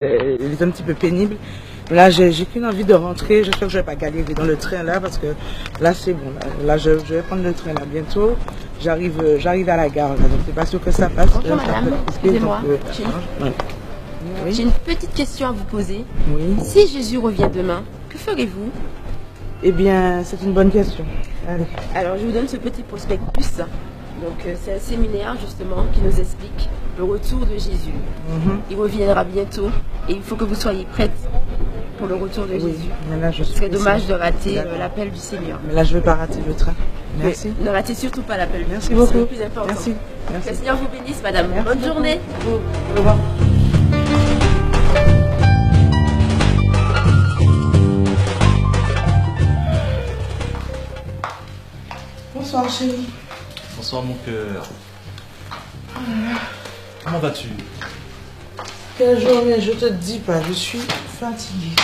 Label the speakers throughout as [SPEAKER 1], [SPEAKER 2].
[SPEAKER 1] Il est un petit peu pénible. Là, j'ai qu'une envie de rentrer. J'espère que je vais pas galérer dans le train là parce que là, c'est bon. Là, je vais prendre le train là bientôt. J'arrive à la gare là, donc c'est pas sûr que ça passe.
[SPEAKER 2] Bonjour madame, excusez-moi.
[SPEAKER 1] Oui.
[SPEAKER 2] J'ai une petite question à vous poser.
[SPEAKER 1] Oui.
[SPEAKER 2] Si Jésus revient demain, que ferez-vous?
[SPEAKER 1] Eh bien, c'est une bonne question. Allez.
[SPEAKER 2] Alors je vous donne ce petit prospectus. Donc c'est un séminaire justement qui nous explique le retour de Jésus. Il reviendra bientôt et il faut que vous soyez prête pour le retour de
[SPEAKER 1] Oui.
[SPEAKER 2] Jésus.
[SPEAKER 1] Mais là, je suis
[SPEAKER 2] C'est dommage de rater
[SPEAKER 1] D'accord.
[SPEAKER 2] l'appel du Seigneur.
[SPEAKER 1] Mais là, je vais pas rater le train. Merci.
[SPEAKER 2] Mais ne ratez surtout pas l'appel du
[SPEAKER 1] Merci
[SPEAKER 2] Seigneur. C'est
[SPEAKER 1] beaucoup.
[SPEAKER 2] le plus important.
[SPEAKER 1] Merci.
[SPEAKER 2] Que
[SPEAKER 1] Merci.
[SPEAKER 2] le Seigneur vous bénisse madame.
[SPEAKER 1] Merci
[SPEAKER 2] Bonne
[SPEAKER 1] beaucoup.
[SPEAKER 2] journée.
[SPEAKER 1] Au revoir. Bonsoir chérie.
[SPEAKER 3] Bonsoir mon cœur. Comment vas-tu?
[SPEAKER 1] Quelle journée, je te dis pas, je suis fatiguée.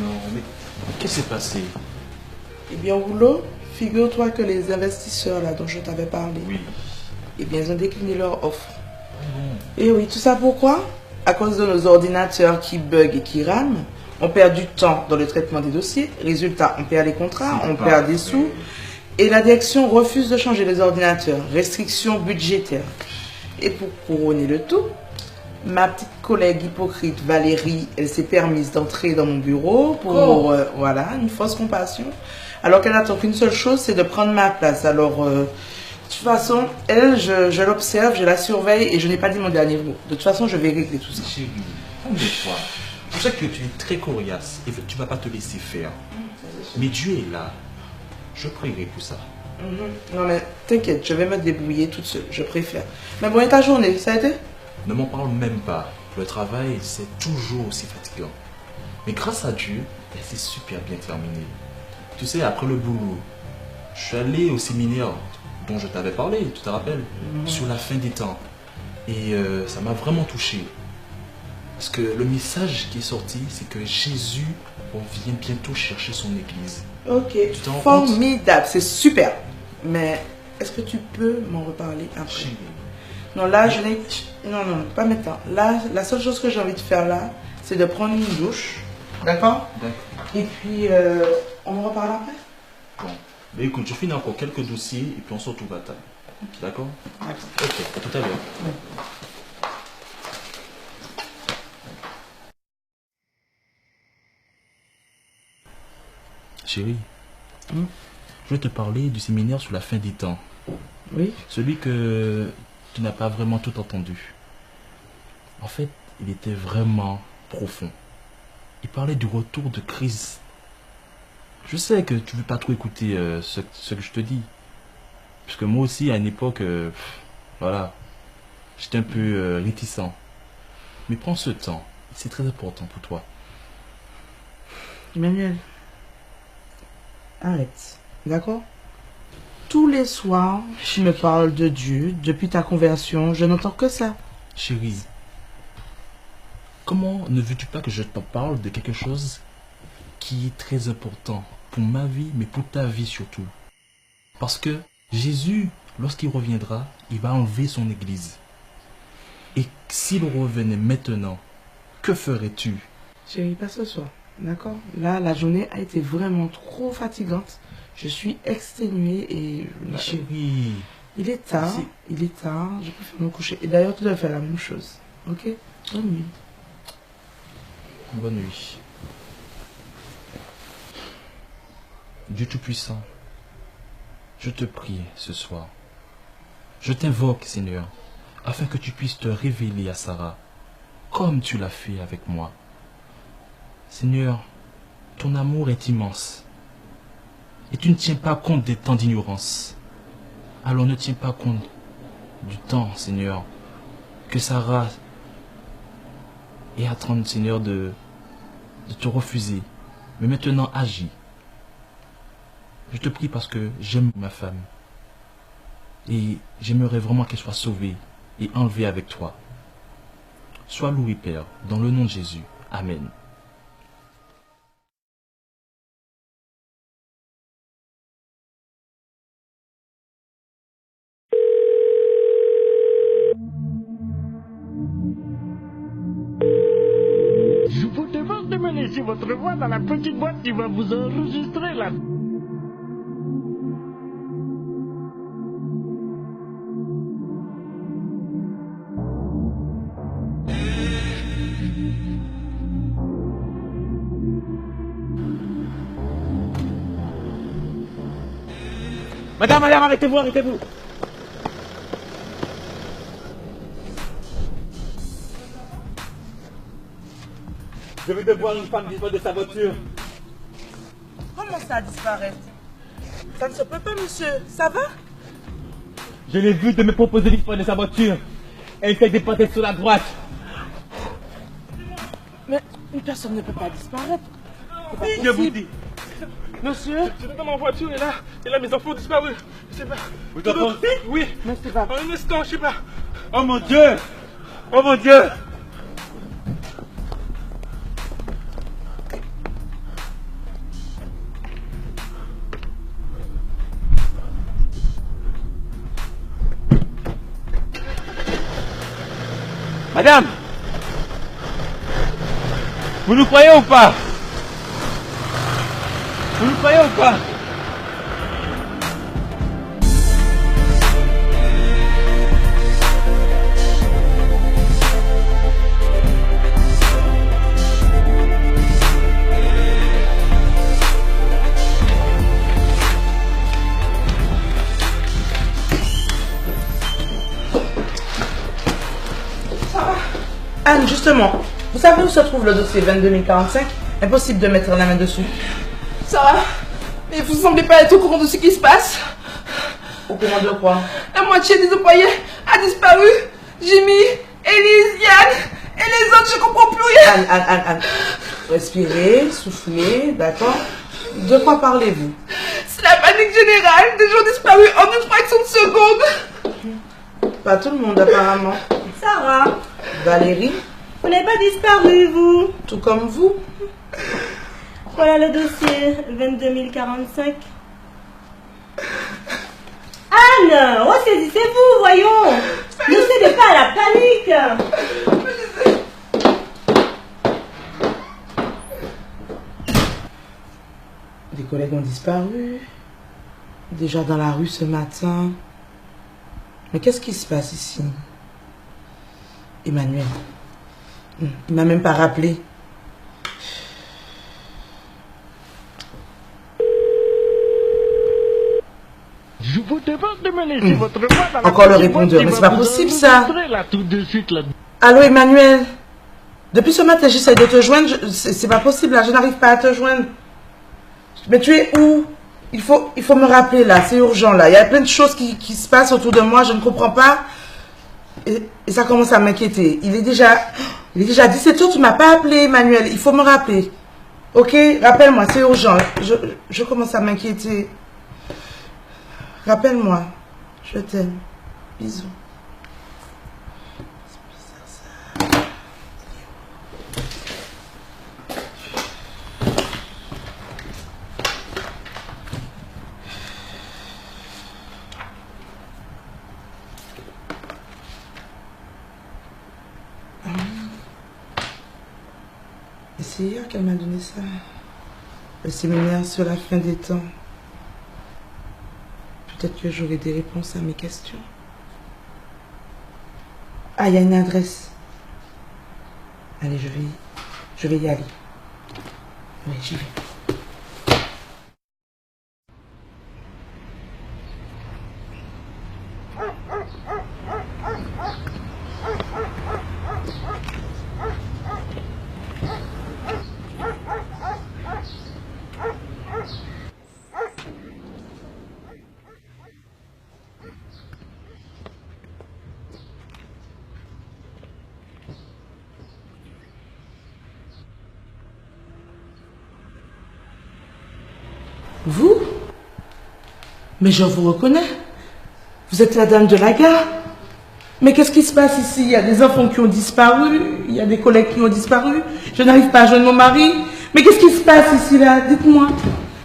[SPEAKER 3] Non, mais qu'est-ce qui s'est passé?
[SPEAKER 1] Eh bien, Rouleau, figure-toi que les investisseurs là dont je t'avais parlé,
[SPEAKER 3] Oui.
[SPEAKER 1] eh bien, ils ont décliné leur offre.
[SPEAKER 3] Bon.
[SPEAKER 1] Et oui, tout ça pourquoi? À cause de nos ordinateurs qui bug et qui rament. On perd du temps dans le traitement des dossiers. Résultat, on perd les contrats,
[SPEAKER 3] C'est
[SPEAKER 1] on
[SPEAKER 3] pas
[SPEAKER 1] perd des
[SPEAKER 3] vrai.
[SPEAKER 1] sous. Et la direction refuse de changer les ordinateurs. Restrictions budgétaires. Et pour couronner le tout, ma petite collègue hypocrite Valérie, elle s'est permise d'entrer dans mon bureau pour, voilà, une fausse compassion. Alors qu'elle n'attend qu'une seule chose, c'est de prendre ma place. Alors, de toute façon, elle, je l'observe, je la surveille et je n'ai pas dit mon dernier mot. De toute façon, je vais régler tout ça.
[SPEAKER 3] Chérie, calme-toi. Je sais que tu es très coriace et que tu ne vas pas te laisser faire. Mais Dieu est là. Je prierai pour ça.
[SPEAKER 1] Non mais t'inquiète, je vais me débrouiller toute seule, je préfère. Mais bon, et ta journée, ça a été?
[SPEAKER 3] Ne m'en parle même pas. Le travail, c'est toujours aussi fatigant. Mais grâce à Dieu, c'est super bien terminé. Tu sais, après le boulot, je suis allé au séminaire dont je t'avais parlé, tu te rappelles, sur la fin des temps. Et ça m'a vraiment touché. Parce que le message qui est sorti, c'est que Jésus vient bientôt chercher son église.
[SPEAKER 1] Ok,
[SPEAKER 3] te rends compte?
[SPEAKER 1] formidable, c'est super. Mais est-ce que tu peux m'en reparler après?
[SPEAKER 3] Chérie,
[SPEAKER 1] Non, là, je n'ai... Non, non, pas maintenant. Là, la seule chose que j'ai envie de faire là, c'est de prendre une douche. D'accord?
[SPEAKER 3] d'accord.
[SPEAKER 1] Et puis, on en reparle après?
[SPEAKER 3] Bon. Mais écoute, je finis encore quelques dossiers et puis on se retrouve à table. D'accord?
[SPEAKER 1] D'accord.
[SPEAKER 3] Ok, à tout à l'heure. Chérie, je vais te parler du séminaire sur la fin des temps.
[SPEAKER 1] Oui?
[SPEAKER 3] Celui que tu n'as pas vraiment tout entendu. En fait, il était vraiment profond. Il parlait du retour de Christ. Je sais que tu ne veux pas trop écouter ce que je te dis. Parce que moi aussi, à une époque, voilà, j'étais un peu réticent. Mais prends ce temps. C'est très important pour toi.
[SPEAKER 1] Emmanuel, arrête. D'accord? Tous les soirs, tu me parles de Dieu. Depuis ta conversion, je n'entends que ça.
[SPEAKER 3] Chérie, comment ne veux-tu pas que je te parle de quelque chose qui est très important pour ma vie, mais pour ta vie surtout? Parce que Jésus, lorsqu'il reviendra, il va enlever son église. Et s'il revenait maintenant, que ferais-tu?
[SPEAKER 1] Chérie, pas ce soir. D'accord? Là, la journée a été vraiment trop fatigante. Je suis exténuée et...
[SPEAKER 3] Mais chérie,
[SPEAKER 1] Il est tard.
[SPEAKER 3] C'est-
[SPEAKER 1] Il est tard. Je préfère me coucher. Et d'ailleurs, tu dois faire la même chose. Ok? Bonne nuit.
[SPEAKER 3] bonne nuit. Dieu Tout-Puissant, je te prie ce soir. Je t'invoque, Seigneur, afin que tu puisses te révéler à Sarah, comme tu l'as fait avec moi. Seigneur, ton amour est immense. Et tu ne tiens pas compte des temps d'ignorance. Alors ne tiens pas compte du temps, Seigneur, que Sarah est en train, Seigneur, de te refuser. Mais maintenant, agis. Je te prie parce que j'aime ma femme. Et j'aimerais vraiment qu'elle soit sauvée et enlevée avec toi. Sois loué, Père, dans le nom de Jésus. Amen.
[SPEAKER 4] de me laisser votre voix dans la petite boîte qui va vous enregistrer là.
[SPEAKER 5] Madame, arrêtez-vous, arrêtez-vous. Je vais devoir une femme disparaître de sa voiture.
[SPEAKER 1] Comment ça disparaître? Ça ne se peut pas, monsieur. Ça va?
[SPEAKER 5] Je l'ai vue de me proposer de disparaître de sa voiture. Elle s'est déportée sur la droite.
[SPEAKER 1] Mais une personne ne peut pas disparaître.
[SPEAKER 5] Oui, je vous dis.
[SPEAKER 1] Monsieur?
[SPEAKER 6] J'étais dans ma voiture et là mes enfants ont disparu. Je sais pas.
[SPEAKER 5] Vous enfants aussi?
[SPEAKER 6] Oui.
[SPEAKER 1] Mais c'est pas...
[SPEAKER 6] En un instant, je sais pas.
[SPEAKER 5] Oh mon Dieu! Oh mon Dieu! Madame! Vous nous croyez ou pas? Vous nous croyez ou pas?
[SPEAKER 1] Anne, justement, vous savez où se trouve le dossier 22045? Impossible de mettre la main dessus.
[SPEAKER 2] Sarah, mais vous semblez pas être au courant de ce qui se passe.
[SPEAKER 1] Au courant de quoi?
[SPEAKER 2] La moitié des employés a disparu. Jimmy, Elise, Yann et les autres, je comprends plus rien.
[SPEAKER 1] Anne. Respirez, soufflez, d'accord? De quoi parlez-vous?
[SPEAKER 2] C'est la panique générale. Des gens disparus en une fraction de seconde.
[SPEAKER 1] Pas tout le monde apparemment.
[SPEAKER 7] Sarah,
[SPEAKER 1] Valérie,
[SPEAKER 7] vous n'avez pas disparu, vous.
[SPEAKER 1] tout comme vous.
[SPEAKER 7] Voilà le dossier 22045. Anne, ressaisissez-vous, voyons. Ne cédez pas à la panique.
[SPEAKER 1] Des collègues ont disparu. Déjà dans la rue ce matin. Mais qu'est-ce qui se passe ici? Emmanuel. Il m'a même pas rappelé.
[SPEAKER 4] Je vous demande de me laisser votre voix dans la
[SPEAKER 1] Encore le
[SPEAKER 4] petite boîte
[SPEAKER 1] répondeur,
[SPEAKER 4] qui
[SPEAKER 1] mais
[SPEAKER 4] va
[SPEAKER 1] c'est pas
[SPEAKER 4] vous
[SPEAKER 1] possible, ça.
[SPEAKER 4] enregistrer là, tout de suite là.
[SPEAKER 1] Allô Emmanuel? Depuis ce matin j'essaie de te joindre. C'est pas possible là, je n'arrive pas à te joindre. Mais tu es où? Il faut me rappeler là, c'est urgent là. Il y a plein de choses qui se passent autour de moi, je ne comprends pas. Et ça commence à m'inquiéter. Il est déjà 17h, tu m'as pas appelé Emmanuel. Il faut me rappeler. Ok? Rappelle-moi, c'est urgent. Je commence à m'inquiéter. Rappelle-moi. Je t'aime. Bisous. C'est hier qu'elle m'a donné ça. Le séminaire sur la fin des temps. Peut-être que j'aurai des réponses à mes questions. Ah, il y a une adresse. Allez, je vais y aller. Oui, j'y vais. Vous? Mais je vous reconnais. Vous êtes la dame de la gare. Mais qu'est-ce qui se passe ici? Il y a des enfants qui ont disparu. Il y a des collègues qui ont disparu. Je n'arrive pas à joindre mon mari. Mais qu'est-ce qui se passe ici là? Dites-moi.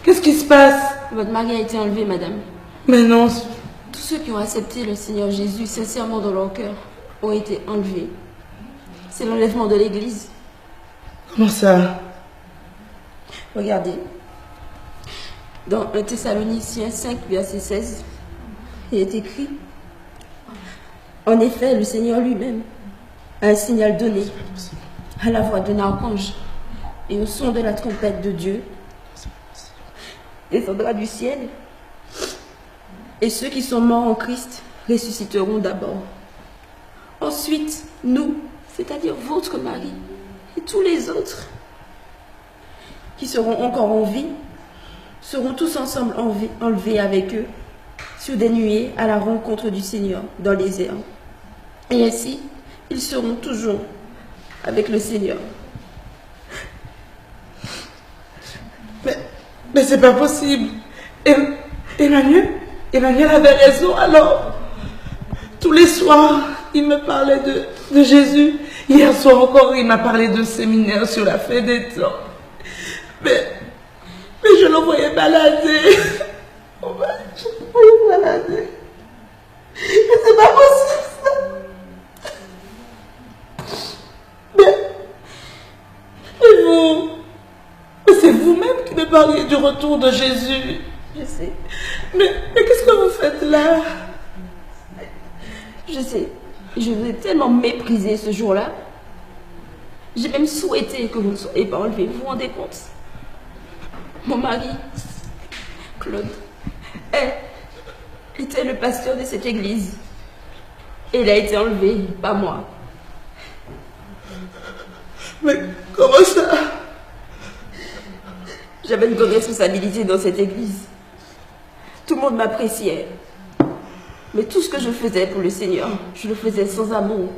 [SPEAKER 1] Qu'est-ce qui se passe?
[SPEAKER 2] Votre mari a été enlevé, madame.
[SPEAKER 1] Mais non.
[SPEAKER 2] Tous ceux qui ont accepté le Seigneur Jésus sincèrement dans leur cœur ont été enlevés. C'est l'enlèvement de l'Église.
[SPEAKER 1] Comment ça?
[SPEAKER 2] Regardez. Dans 1 Thessaloniciens 5, verset 16, il est écrit: en effet, le Seigneur lui-même a un signal donné à la voix d'un archange et au son de la trompette de Dieu descendra du ciel, et ceux qui sont morts en Christ ressusciteront d'abord. Ensuite, nous, c'est-à-dire votre mari et tous les autres qui seront encore en vie, seront tous ensemble enlevés avec eux sur des nuées à la rencontre du Seigneur dans les airs. Et ainsi, ils seront toujours avec le Seigneur.
[SPEAKER 1] Mais c'est pas possible. Emmanuel avait raison alors. Tous les soirs, il me parlait de Jésus. Hier soir encore, il m'a parlé de séminaire sur la fin des temps. Mais je le voyais balader. Je le voyais balader. Mais c'est pas possible ça. Mais vous, c'est vous-même qui me parliez du retour de Jésus.
[SPEAKER 2] Je sais.
[SPEAKER 1] Mais qu'est-ce que vous faites là?
[SPEAKER 2] Je sais. Je vous ai tellement méprisé ce jour-là. J'ai même souhaité que vous ne soyez pas enlevé. Vous vous rendez compte? Mon mari, Claude, était le pasteur de cette église. Et il a été enlevé, pas moi.
[SPEAKER 1] Mais comment ça?
[SPEAKER 2] J'avais une grande responsabilité dans cette église. Tout le monde m'appréciait. Mais tout ce que je faisais pour le Seigneur, je le faisais sans amour.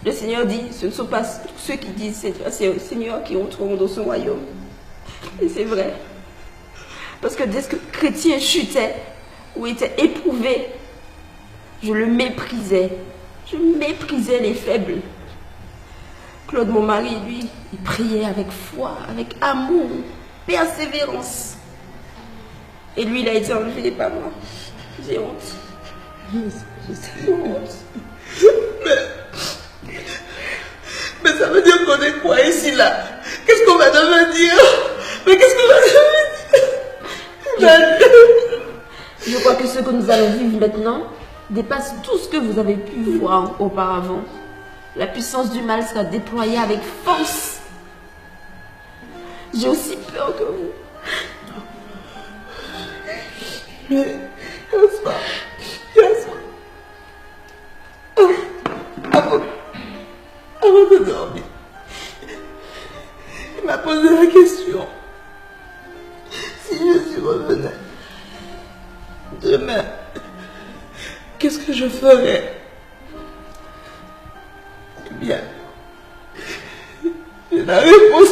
[SPEAKER 2] Le Seigneur dit, ce ne sont pas ceux qui disent c'est le Seigneur qui entreront dans son royaume. Et c'est vrai. Parce que dès que le chrétien chutait ou était éprouvé, je le méprisais. Je méprisais les faibles. Claude, mon mari, lui, il priait avec foi, avec amour, persévérance. Et lui, il a été enlevé par moi. J'ai honte. J'ai honte.
[SPEAKER 1] Mais ça veut dire qu'on est quoi ici, là? Qu'est-ce qu'on va devenir? Mais qu'est-ce qu'on va devenir?
[SPEAKER 2] Je crois que ce que nous allons vivre maintenant dépasse tout ce que vous avez pu voir auparavant. La puissance du mal sera déployée avec force. J'ai aussi peur que vous.
[SPEAKER 1] Mais, avant de dormir, il m'a posé la question. Si Jésus revenait demain, qu'est-ce que je ferais? Eh bien, j'ai la réponse.